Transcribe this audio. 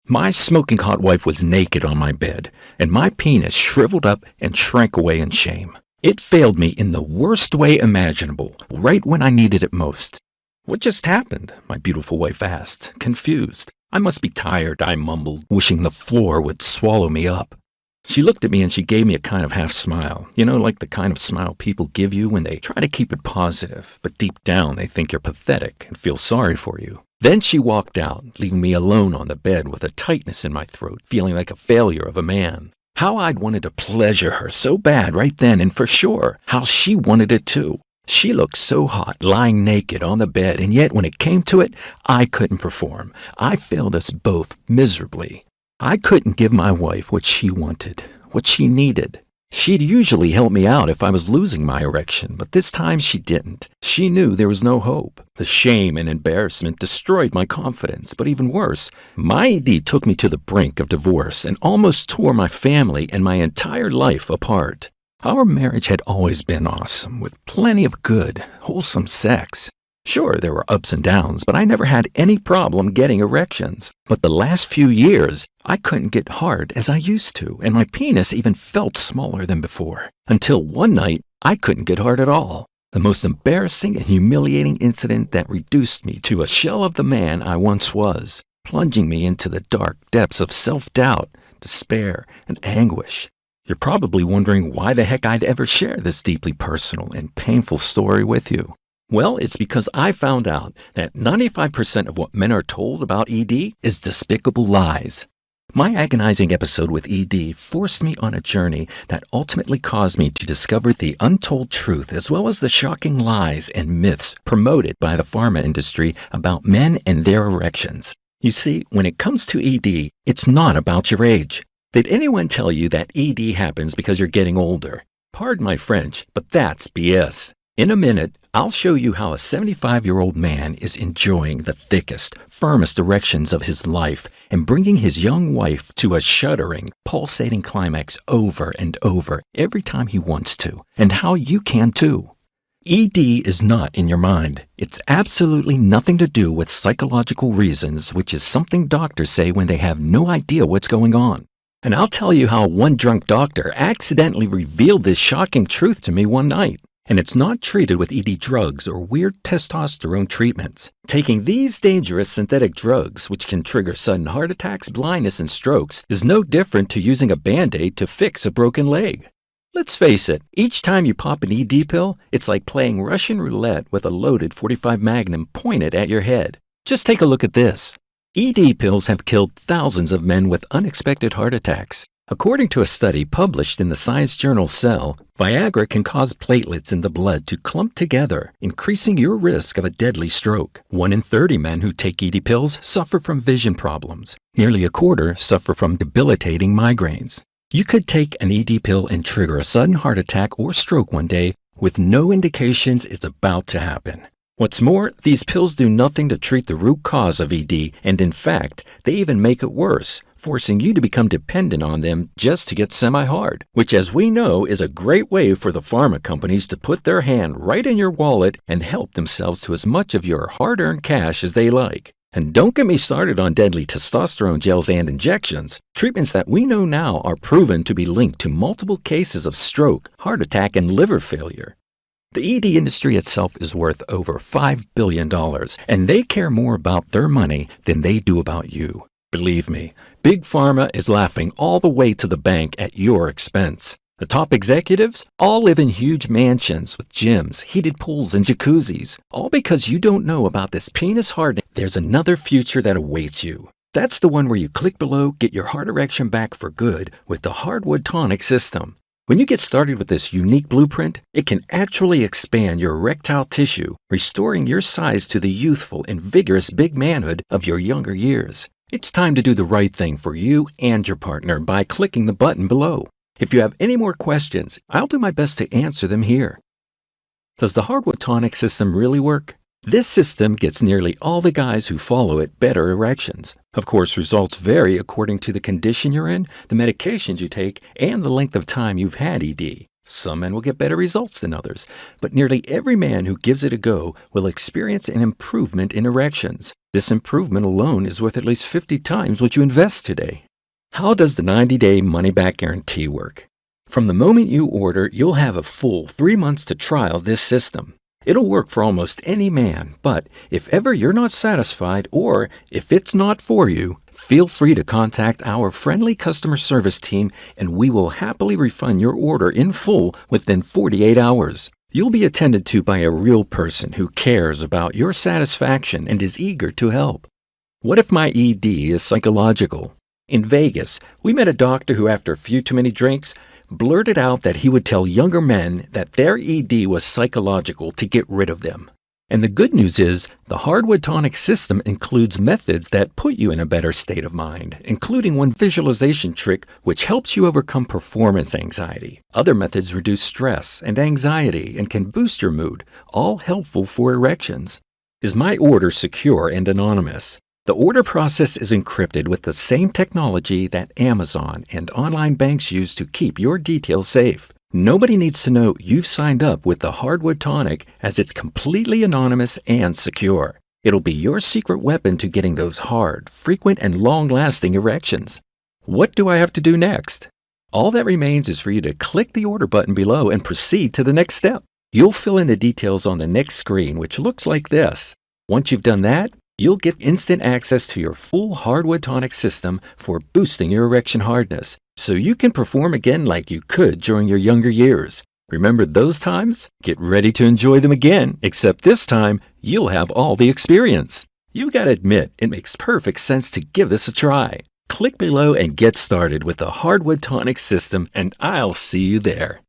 My smoking hot wife was naked on my bed, and my penis shriveled up and shrank away in shame. It failed me in the worst way imaginable, right when I needed it most. "What just happened?" my beautiful wife asked, confused. "I must be tired," I mumbled, wishing the floor would swallow me up. She looked at me and she gave me a kind of half smile. You know, like the kind of smile people give you when they try to keep it positive, but deep down they think you're pathetic and feel sorry for you. Then she walked out, leaving me alone on the bed with a tightness in my throat, feeling like a failure of a man. How I'd wanted to pleasure her so bad right then, and for sure, how she wanted it too. She looked so hot, lying naked on the bed, and yet when it came to it, I couldn't perform. I failed us both miserably. I couldn't give my wife what she wanted, what she needed. She'd usually help me out if I was losing my erection, but this time she didn't. She knew there was no hope. The shame and embarrassment destroyed my confidence, but even worse, my ED took me to the brink of divorce and almost tore my family and my entire life apart. Our marriage had always been awesome, with plenty of good, wholesome sex. Sure, there were ups and downs, but I never had any problem getting erections. But the last few years, I couldn't get hard as I used to, and my penis even felt smaller than before. Until one night, I couldn't get hard at all. The most embarrassing and humiliating incident that reduced me to a shell of the man I once was, plunging me into the dark depths of self-doubt, despair, and anguish. You're probably wondering why the heck I'd ever share this deeply personal and painful story with you. Well, it's because I found out that 95% of what men are told about ED is despicable lies. My agonizing episode with ED forced me on a journey that ultimately caused me to discover the untold truth as well as the shocking lies and myths promoted by the pharma industry about men and their erections. You see, when it comes to ED, it's not about your age. Did anyone tell you that ED happens because you're getting older? Pardon my French, but that's BS. In a minute, I'll show you how a 75-year-old man is enjoying the thickest, firmest erections of his life and bringing his young wife to a shuddering, pulsating climax over and over every time he wants to, and how you can too. ED is not in your mind. It's absolutely nothing to do with psychological reasons, which is something doctors say when they have no idea what's going on. And I'll tell you how one drunk doctor accidentally revealed this shocking truth to me one night. And it's not treated with ED drugs or weird testosterone treatments. Taking these dangerous synthetic drugs, which can trigger sudden heart attacks, blindness, and strokes, is no different to using a Band-Aid to fix a broken leg. Let's face it, each time you pop an ED pill, it's like playing Russian roulette with a loaded .45 Magnum pointed at your head. Just take a look at this. ED pills have killed thousands of men with unexpected heart attacks. According to a study published in the science journal Cell, Viagra can cause platelets in the blood to clump together, increasing your risk of a deadly stroke. 1 in 30 men who take ED pills suffer from vision problems. Nearly a quarter suffer from debilitating migraines. You could take an ED pill and trigger a sudden heart attack or stroke one day with no indications it's about to happen. What's more, these pills do nothing to treat the root cause of ED, and in fact, they even make it worse, forcing you to become dependent on them just to get semi-hard, which as we know is a great way for the pharma companies to put their hand right in your wallet and help themselves to as much of your hard-earned cash as they like. And don't get me started on deadly testosterone gels and injections, treatments that we know now are proven to be linked to multiple cases of stroke, heart attack, and liver failure. The ED industry itself is worth over $5 billion, and they care more about their money than they do about you. Believe me, Big Pharma is laughing all the way to the bank at your expense. The top executives all live in huge mansions with gyms, heated pools, and jacuzzis, all because you don't know about this penis hardening. There's another future that awaits you. That's the one where you click below, get your hard erection back for good with the Hardwood Tonic System. When you get started with this unique blueprint, it can actually expand your erectile tissue, restoring your size to the youthful and vigorous big manhood of your younger years. It's time to do the right thing for you and your partner by clicking the button below. If you have any more questions, I'll do my best to answer them here. Does the Hardwood Tonic System really work? This system gets nearly all the guys who follow it better erections. Of course, results vary according to the condition you're in, the medications you take, and the length of time you've had ED. Some men will get better results than others, but nearly every man who gives it a go will experience an improvement in erections. This improvement alone is worth at least 50 times what you invest today. How does the 90-day money-back guarantee work? From the moment you order, you'll have a full 3 months to trial this system. It'll work for almost any man, but if ever you're not satisfied or if it's not for you, feel free to contact our friendly customer service team and we will happily refund your order in full within 48 hours. You'll be attended to by a real person who cares about your satisfaction and is eager to help. What if my ED is psychological? In Vegas, we met a doctor who, after a few too many drinks, blurted out that he would tell younger men that their ED was psychological to get rid of them. And the good news is, the Hardwood Tonic System includes methods that put you in a better state of mind, including one visualization trick which helps you overcome performance anxiety. Other methods reduce stress and anxiety and can boost your mood, all helpful for erections. Is my order secure and anonymous? The order process is encrypted with the same technology that Amazon and online banks use to keep your details safe. Nobody needs to know you've signed up with the Hardwood Tonic as it's completely anonymous and secure. It'll be your secret weapon to getting those hard, frequent, and long-lasting erections. What do I have to do next? All that remains is for you to click the order button below and proceed to the next step. You'll fill in the details on the next screen, which looks like this. Once you've done that, you'll get instant access to your full Hardwood Tonic system for boosting your erection hardness, so you can perform again like you could during your younger years. Remember those times? Get ready to enjoy them again, except this time, you'll have all the experience. You gotta admit, it makes perfect sense to give this a try. Click below and get started with the Hardwood Tonic system, and I'll see you there.